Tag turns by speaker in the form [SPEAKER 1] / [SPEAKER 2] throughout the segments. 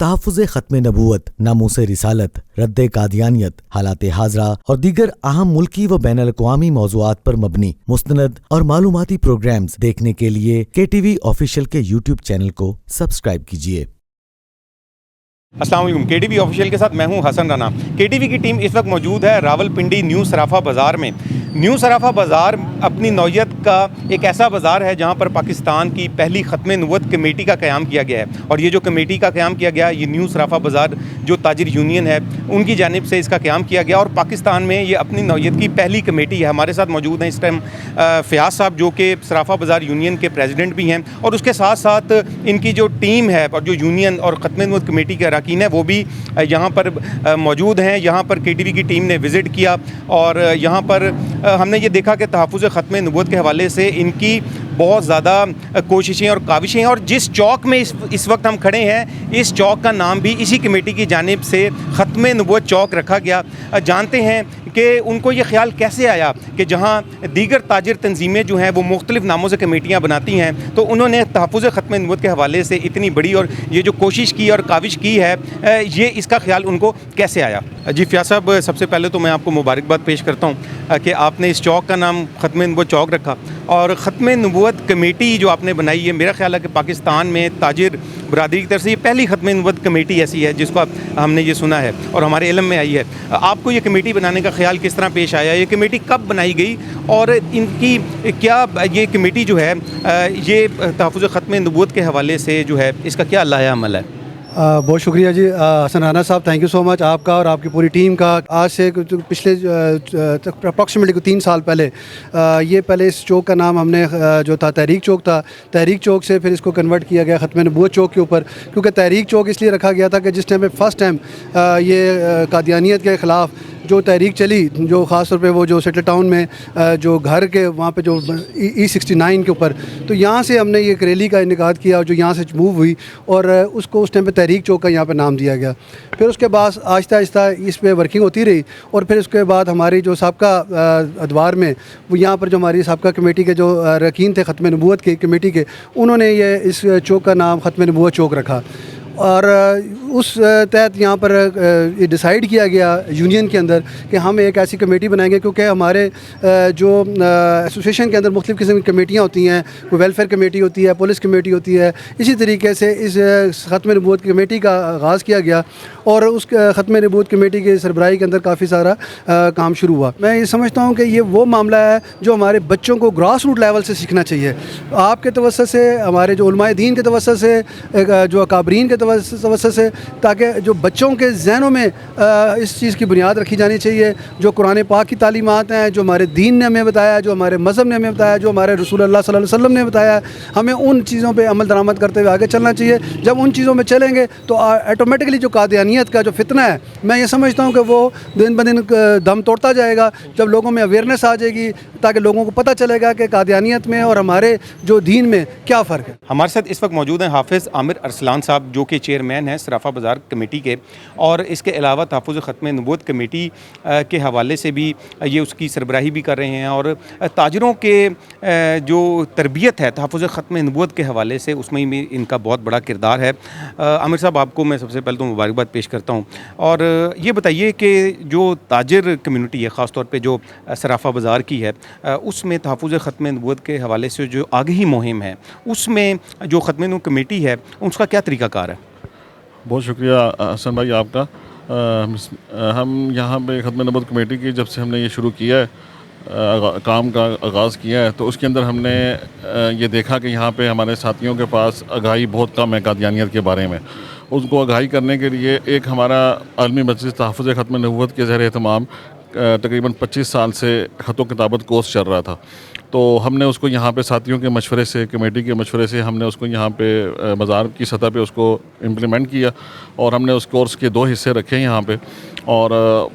[SPEAKER 1] तहफ़्फ़ुज़ ख़त्म नबूवत, नामूस रिसालत, रद्द कादियानियत, हालात हाज़रा और दीगर अहम मुल्की व बैनुल अक़वामी मौज़ूआत पर मबनी मुस्तनद और मालूमाती प्रोग्राम्स देखने के लिए KTV ऑफिशियल के यूट्यूब चैनल को सब्सक्राइब कीजिए।
[SPEAKER 2] अस्सलाम वालेकुम। KTV ऑफिशियल के साथ मैं हूं हसन राना। KTV की टीम इस वक्त मौजूद है रावलपिंडी न्यू सराफा बाज़ार में। न्यू सराफा बाज़ार अपनी नौयत का एक ऐसा बाज़ार है जहां पर पाकिस्तान की पहली ख़त्म नबूवत कमेटी का क़याम किया गया है। और ये जो कमेटी का क़याम किया गया, ये न्यू सराफा बाज़ार जो ताजिर यूनियन है उनकी जानिब से इसका क़याम किया गया और पाकिस्तान में ये अपनी नौयत की पहली कमेटी है। हमारे साथ मौजूद हैं इस टाइम फ़याज़ साहब, जो कि सराफा बाज़ार यूनियन के प्रेसिडेंट भी हैं, और उसके साथ साथ इनकी जो टीम है और जो यूनियन और ख़त्म नबूवत कमेटी के अरकान है वो भी यहाँ पर मौजूद हैं। यहाँ पर KTV की टीम ने विज़िट किया और यहाँ पर हमने ये देखा कि तहफ़्फ़ुज़ ख़त्म नबूवत के हवाले से इनकी बहुत ज़्यादा कोशिशें और काविशें हैं। और जिस चौक में इस वक्त हम खड़े हैं, इस चौक का नाम भी इसी कमेटी की जानिब से ख़त्म नबूवत चौक रखा गया। जानते हैं कि उनको ये ख्याल कैसे आया कि जहाँ दीगर ताजिर तंजीमें जो हैं वो मुख्तलिफ़ नामों से कमेटियाँ बनाती हैं, तो उन्होंने तहफ़्फ़ुज़ ख़त्म नबूवत के हवाले से इतनी बड़ी और ये जो कोशिश की और काविश की है, ये इसका ख्याल उनको कैसे आया। जी फ़याज़ साहब, सबसे पहले तो मैं आपको मुबारकबाद पेश करता हूँ कि आपने इस चौक का नाम ख़त्म नबूवत चौक रखा और ख़त्म नबूवत कमेटी जो आपने बनाई है, मेरा ख्याल है कि पाकिस्तान में ताजिर बरादरी की तरफ से ये पहली ख़त्म नबूवत कमेटी ऐसी है जिसको हमने ये सुना है और हमारे इल्म में आई है। आपको ये कमेटी बनाने का ख्याल किस तरह पेश आया? ये कमेटी कब बनाई गई और इनकी क्या ये कमेटी जो है ये तहफ़्फ़ुज़ ख़त्म नबूवत के हवाले से जो है इसका क्या लाया अमल है?
[SPEAKER 3] बहुत शुक्रिया जी हसन राना साहब, थैंक यू सो मच आपका और आपकी पूरी टीम का। आज से पिछले अप्रॉक्सीमेटली 3 साल पहले ये पहले इस चौक का नाम हमने जो था तहरीक चौक था। तहरीक चौक से फिर इसको कन्वर्ट किया गया ख़त्म नबूवत चौक के ऊपर, क्योंकि तहरीक चौक इसलिए रखा गया था कि जिस टाइम फर्स्ट टाइम ये कादियानियत के ख़िलाफ़ जो तहरीक चली, जो ख़ास तौर पे वो जो सेटल टाउन में जो घर के वहाँ पे जो E69 के ऊपर, तो यहाँ से हमने ये एक रैली का इनेकाद किया जो यहाँ से मूव हुई और उसको उस टाइम पे तहरीक चौक का यहाँ पे नाम दिया गया। फिर उसके बाद आहिस्ता आहिस्ता इस पे वर्किंग होती रही और फिर उसके बाद हमारी जो साबका अदवार में वो यहाँ पर जो हमारी साबका कमेटी के जो अरकान थे ख़त्म नबूवत की कमेटी के, उन्होंने ये इस चौक का नाम ख़त्म नबूवत चौक रखा और उस तहत यहाँ पर ये डिसाइड किया गया यूनियन के अंदर कि हम एक ऐसी कमेटी बनाएंगे, क्योंकि हमारे जो एसोसिएशन के अंदर मुख्तलिफ़ किस्म की कमेटियाँ होती हैं, कोई वेलफेयर कमेटी होती है, पुलिस कमेटी होती है। इसी तरीके से इस ख़त्म नबूवत कमेटी का आगाज़ किया गया और उस ख़त्म नबूवत कमेटी की सरबराही के अंदर काफ़ी सारा काम शुरू हुआ। मैं ये समझता हूँ कि ये वो मामला है जो हमारे बच्चों को ग्रास रूट लेवल से सीखना चाहिए। आपके तवज्जो से, हमारे जो उलमाए दीन के तवज्जो से, जो अकाबरीन के तवज्जो से, ताकि जो बच्चों के ज़हनों में इस चीज़ की बुनियाद रखी जानी चाहिए। जो कुरान पाक की तालीमात हैं, जो हमारे दीन ने हमें बताया, जो हमारे मज़हब ने हमें बताया, जो हमारे रसूल अल्लाह सल्लल्लाहु अलैहि वसल्लम ने बताया, हमें उन चीज़ों पे अमल दरामद करते हुए आगे चलना चाहिए। जब उन चीज़ों में चलेंगे तो ऑटोमेटिकली जो कादियानियत का जो फितना है, मैं ये समझता हूँ कि वो दिन ब दिन दम तोड़ता जाएगा। जब लोगों में अवेयरनेस आ जाएगी, ताकि लोगों को पता चलेगा कि कादियानियत में और हमारे जो दीन में क्या फ़र्क है।
[SPEAKER 2] हमारे साथ इस वक्त मौजूद हैं हाफिज़ आमिर अरसलान साहब, जो कि चेयरमैन हैं सराफा बाज़ार कमेटी के, और इसके अलावा तहफ़्फ़ुज़ ख़त्म नबूवत कमेटी के हवाले से भी ये उसकी सरबराही भी कर रहे हैं और ताजिरों के जो तरबियत है तहफ़्फ़ुज़ ख़त्म नबूवत के हवाले से, उसमें भी इनका बहुत बड़ा किरदार है। आमिर साहब, आपको मैं सबसे पहले तो मुबारकबाद पेश करता हूँ और ये बताइए कि जो ताजिर कम्यूनिटी है, ख़ास तौर पे जो सराफा बाज़ार की है, उसमें तहफ़्फ़ुज़ ख़त्म नबूवत के हवाले से जो आगाही मुहिम है, उसमें जो ख़त्म नबूवत कमेटी है उसका क्या तरीक़ाकार है?
[SPEAKER 4] बहुत शुक्रिया हसन भाई आपका। हम यहाँ पे ख़त्म नबूवत कमेटी की जब से हमने ये शुरू किया है, काम का आगाज़ किया है, तो उसके अंदर हमने ये देखा कि यहाँ पे हमारे साथियों के पास आगाही बहुत कम है कादियानियत के बारे में। उसको आगाही करने के लिए एक हमारा आलमी मजलिस तहफ़्फ़ुज़ ख़त्म नबूवत के ज़ेर एहतमाम तकरीबन 25 साल से ख़त व किताबत कोर्स चल रहा था। तो हमने उसको यहाँ पे साथियों के मशवरे से, कमेटी के मशवरे से हमने उसको यहाँ पे मज़ार की सतह पे उसको इम्प्लीमेंट किया और हमने उस कोर्स के 2 हिस्से रखे हैं यहाँ पे। और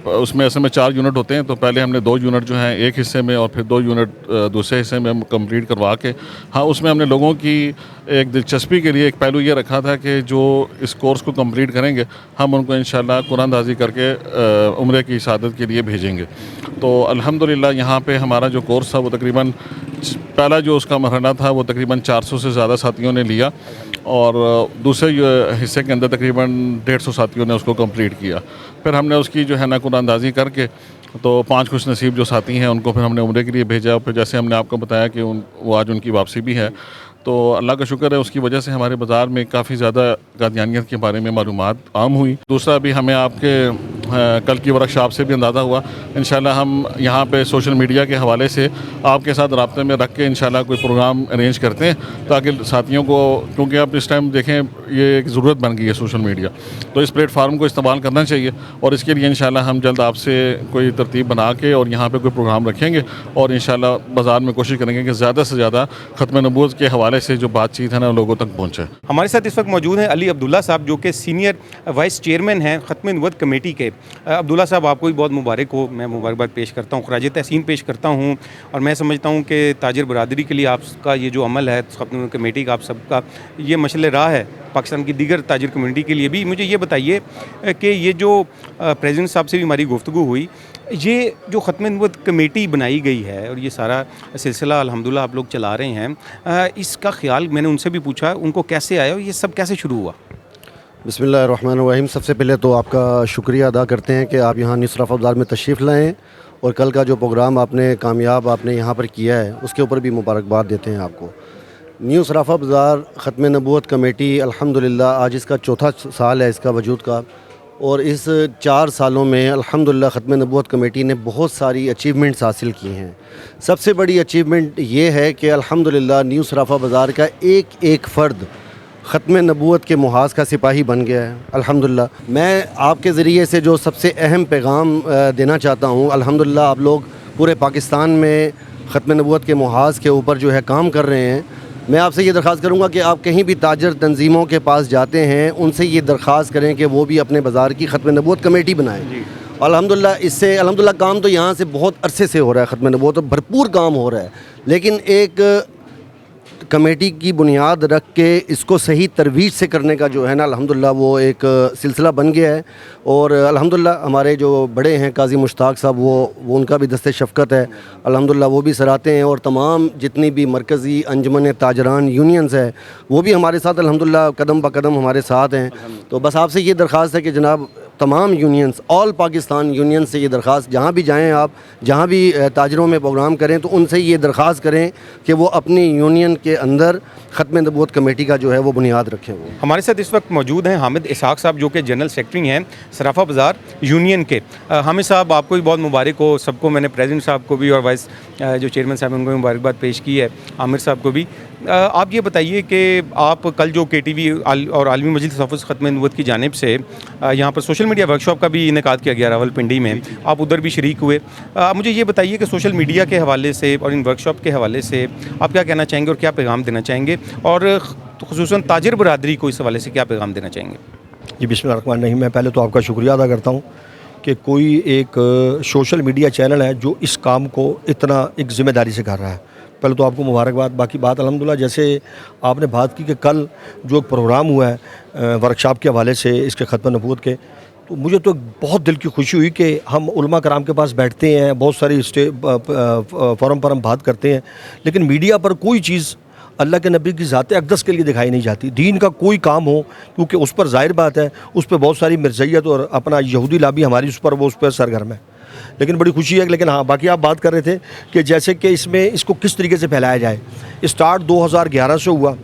[SPEAKER 4] उसमें ऐसे में 4 यूनिट होते हैं, तो पहले हमने 2 यूनिट जो हैं एक हिस्से में और फिर 2 यूनिट दूसरे हिस्से में हम कंप्लीट करवा के, हाँ, उसमें हमने लोगों की एक दिलचस्पी के लिए एक पहलू ये रखा था कि जो इस कोर्स को कंप्लीट करेंगे हम उनको इंशाल्लाह कुरानदाजी करके उम्रे की शहादत के लिए भेजेंगे। तो अल्हम्दुलिल्लाह यहाँ पे हमारा जो कोर्स था वो तकरीबन पहला जो उसका मरहला था वो तकरीबन 400 से ज़्यादा साथियों ने लिया और दूसरे हिस्से के अंदर तकरीबन 150 साथियों ने उसको कंप्लीट किया। फिर हमने उसकी जो है ना कुरानंदाज़ी करके तो 5 खुश नसीब जो साथी हैं उनको फिर हमने उम्रे के लिए भेजा। फिर जैसे हमने आपको बताया कि वो आज उनकी वापसी भी है, तो अल्लाह का शुक्र है उसकी वजह से हमारे बाज़ार में काफ़ी ज़्यादा कादियानियत के बारे में मालूमात आम हुई। दूसरा भी हमें आपके कल की वर्कशॉप से भी अंदाज़ा हुआ। इंशाल्लाह हम यहाँ पे सोशल मीडिया के हवाले से आपके साथ रब्ते में रख के इंशाल्लाह कोई प्रोग्राम अरेंज करते हैं ताकि साथियों को, क्योंकि आप इस टाइम देखें ये एक ज़रूरत बन गई है सोशल मीडिया, तो इस प्लेटफार्म को इस्तेमाल करना चाहिए और इसके लिए इंशाल्लाह हम जल्द आपसे कोई तरतीब बना के और यहाँ पर कोई प्रोग्राम रखेंगे और इंशाल्लाह बाज़ार में कोशिश करेंगे कि ज़्यादा से ज़्यादा ख़त्म नबूवत के हवाले से जो बातचीत है ना लोगों तक पहुँचे।
[SPEAKER 2] हमारे साथ इस वक्त मौजूद हैं अली अब्दुल्ला साहब, जो कि सीनियर वाइस चेयरमैन हैं ख़त्म नबूवत कमेटी के। अब्दुल्ला साहब, आपको भी बहुत मुबारक हो। मैं मुबारकबाद पेश करता हूँ, ख़राज तहसीन पेश करता हूँ और मैं समझता हूँ कि ताजिर बरादरी के लिए आपका ये जो अमल है ख़त्म नबूवत कमेटी का, आप सबका ये मशल राह है पाकिस्तान की दीगर ताजिर कम्युनिटी के लिए भी। मुझे ये बताइए कि ये जो प्रेसिडेंट साहब से भी हमारी गुफ्तगू हुई, ये जो ख़त्म नबूवत कमेटी बनाई गई है और ये सारा सिलसिला अल्हम्दुलिल्लाह आप लोग चला रहे हैं, इसका ख्याल मैंने उनसे भी पूछा उनको कैसे आया और ये सब कैसे शुरू हुआ?
[SPEAKER 5] बिस्मिल्लाहिर्रहमानिर्रहीम। सबसे पहले तो आपका शुक्रिया अदा करते हैं कि आप यहाँ न्यू सराफा बाज़ार में तशरीफ़ लाएँ और कल का जो प्रोग्राम आपने यहाँ पर किया है उसके ऊपर भी मुबारकबाद देते हैं आपको। न्यू सराफा बाज़ार ख़त्म नबूवत कमेटी अल्हम्दुलिल्लाह आज इसका चौथा साल है इसका वजूद का, और इस 4 सालों में अल्हम्दुलिल्लाह ख़त्म नबूवत कमेटी ने बहुत सारी अचीवमेंट्स हासिल की हैं। सबसे बड़ी अचीवमेंट ये है कि अल्हम्दुलिल्लाह न्यू सराफा बाज़ार का एक एक फ़र्द ख़त्म नबूवत के मुहाज़ का सिपाही बन गया है अल्हम्दुलिल्लाह। मैं आपके ज़रिए से जो सबसे अहम पैगाम देना चाहता हूँ, अल्हम्दुलिल्लाह आप लोग पूरे पाकिस्तान में ख़त्म नबूवत के मुहाज़ के ऊपर जो है काम कर रहे हैं। मैं आपसे ये दरख्वास्त करूँगा कि आप कहीं भी ताजर तंजीमों के पास जाते हैं उनसे ये दरख्वास्त करें कि वो भी अपने बाज़ार की ख़त्म नबूवत कमेटी बनाएँ। अल्हम्दुलिल्लाह इससे अल्हम्दुलिल्लाह काम तो यहाँ से बहुत अरसे से हो रहा है, ख़त्म नबूवत तो भरपूर काम हो रहा है, लेकिन एक कमेटी की बुनियाद रख के इसको सही तरवीज से करने का जो है ना अल्हम्दुलिल्लाह वो एक सिलसिला बन गया है। और अल्हम्दुलिल्लाह हमारे जो बड़े हैं काजी मुश्ताक साहब, वो उनका भी दस्ते शफ़क़त है अल्हम्दुलिल्लाह, वो भी सराहते हैं और तमाम जितनी भी मरकज़ी अंजुमन ताजरान यूनियंस है वो भी हमारे साथ अल्हम्दुलिल्लाह कदम ब कदम हमारे साथ हैं। तो बस आपसे ये दरख्वास्त है कि जनाब तमाम यूनियंस, ऑल पाकिस्तान यूनियन से ये दरख्वास्त, जहाँ भी जाएँ आप, जहाँ भी ताजरों में प्रोग्राम करें तो उनसे ये दरख्वास्त करें कि वो अपनी यूनियन के अंदर ख़त्म नबूवत कमेटी का जो है वो बुनियाद रखें। वो
[SPEAKER 2] हमारे साथ इस वक्त मौजूद हैं हामिद इसहाक़ साहब, जो कि जनरल सेक्रेटरी हैं सराफा बाज़ार यूनियन के। हामिद साहब, आपको भी बहुत मुबारक हो। सबको मैंने प्रेसिडेंट साहब को भी और वाइस जो चेयरमैन साहब उनको मुबारकबाद पेश की है, आमिर साहब को भी। आप ये बताइए कि आप कल जो KTV और आलमी मजलिस तहफ़्फ़ुज़ ख़त्म नबूवत की जानिब से यहाँ पर सोशल मीडिया वर्कशॉप का भी इनेकाद किया गया रावलपिंडी में, आप उधर भी शरीक हुए। मुझे ये बताइए कि सोशल मीडिया के हवाले से और इन वर्कशॉप के हवाले से आप क्या कहना चाहेंगे और क्या पैगाम देना चाहेंगे, और ख़ुसूसन ताजिर बरादरी को इस हवाले से क्या पैगाम देना चाहेंगे?
[SPEAKER 6] जी बिस्मिल्लाहिर्रहमानिर्रहीम। मैं पहले तो आपका शुक्रिया अदा करता हूँ कि कोई एक सोशल मीडिया चैनल है जो इस काम को इतना एक ज़िम्मेदारी से कर रहा है। पहले तो आपको मुबारकबाद। बाकी बात अल्हम्दुलिल्लाह जैसे आपने बात की कि कल जो प्रोग्राम हुआ है वर्कशॉप के हवाले से इसके ख़त्म नबूवत के, तो मुझे तो बहुत दिल की खुशी हुई कि हम उलमा कराम के पास बैठते हैं, बहुत सारी फोरम पर हम बात करते हैं, लेकिन मीडिया पर कोई चीज़ अल्लाह के नबी की ज़ात अक़दस के लिए दिखाई नहीं जाती। दीन का कोई काम हो, क्योंकि उस पर ज़ाहिर बात है उस पर बहुत सारी मिर्ज़ैयत और अपना यहूदी लाबी हमारी उस पर सरगर्म है, लेकिन बड़ी खुशी है। लेकिन हाँ, बाकी आप बात कर रहे थे कि जैसे कि इसमें इसको किस तरीके से फैलाया जाए। स्टार्ट 2011 से हुआ।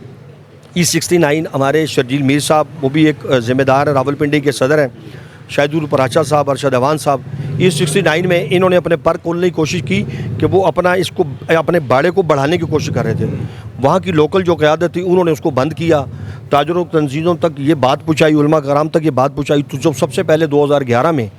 [SPEAKER 6] E69 हमारे शर्जील मीर साहब, वो भी एक ज़िम्मेदार है, रावलपिंडी के सदर हैं, शाहिदुल पराचा साहब, अरशद अवान साहब। E69 में इन्होंने अपने पर खोलने की कोशिश की कि वो अपने बाड़े को बढ़ाने की कोशिश कर रहे थे। वहाँ की लोकल जो क़यादत थी उन्होंने उसको बंद किया, ताजरों तंजीमों तक ये बात पहुँचाई, उलमा कराम तक ये बात पहुँचाई। तो जो सबसे पहले 2011 में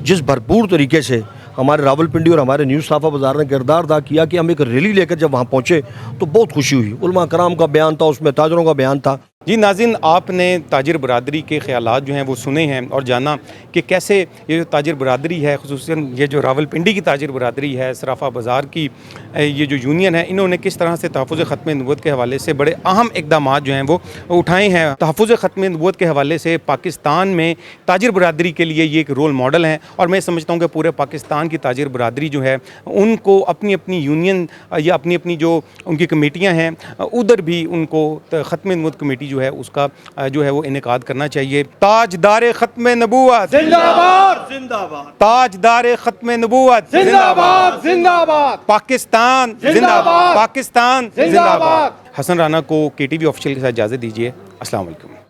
[SPEAKER 6] जिस भरपूर तरीके से हमारे रावलपिंडी और हमारे न्यू सराफा बाज़ार ने किरदार अदा किया कि हम एक रैली लेकर जब वहाँ पहुँचे तो बहुत खुशी हुई। उलमा कराम का बयान था, उसमें ताजरों का बयान था।
[SPEAKER 2] जी नाज़रीन, आपने ताजिर बरादरी के ख़यालात जो हैं वो सुने हैं और जाना कि कैसे ये जो ताजिर बरादरी है, ख़ुसूसन ये जो रावलपिंडी की ताजिर बरादरी है, सराफ़ा बाज़ार की ये जो यूनियन है, इन्होंने किस तरह से तहफ़्फ़ुज़ ख़त्म नबूवत के हवाले से बड़े अहम इक़दामात जो हैं वो उठाए हैं। तहफ़्फ़ुज़ ख़त्म नबूवत के हवाले से पाकिस्तान में ताजिर बरादरी के लिए ये एक रोल मॉडल हैं और मैं समझता हूँ कि पूरे पाकिस्तान की ताजिर बरादरी जो है उनको अपनी अपनी यूनियन या अपनी अपनी जो उनकी कमेटियाँ हैं उधर भी उनको ख़त्म नबूवत कमेटी जो है उसका जो है वो इनेकाद करना चाहिए। ताजदार ख़त्म नबूवत जिंदाबाद जिंदाबाद, ताजदार ख़त्म नबूवत जिंदाबाद जिंदाबाद, पाकिस्तान जिंदाबाद, पाकिस्तान जिंदाबाद। हसन राना को KTV ऑफिशियल के साथ इजाज़त दीजिए। अस्सलाम वालेकुम।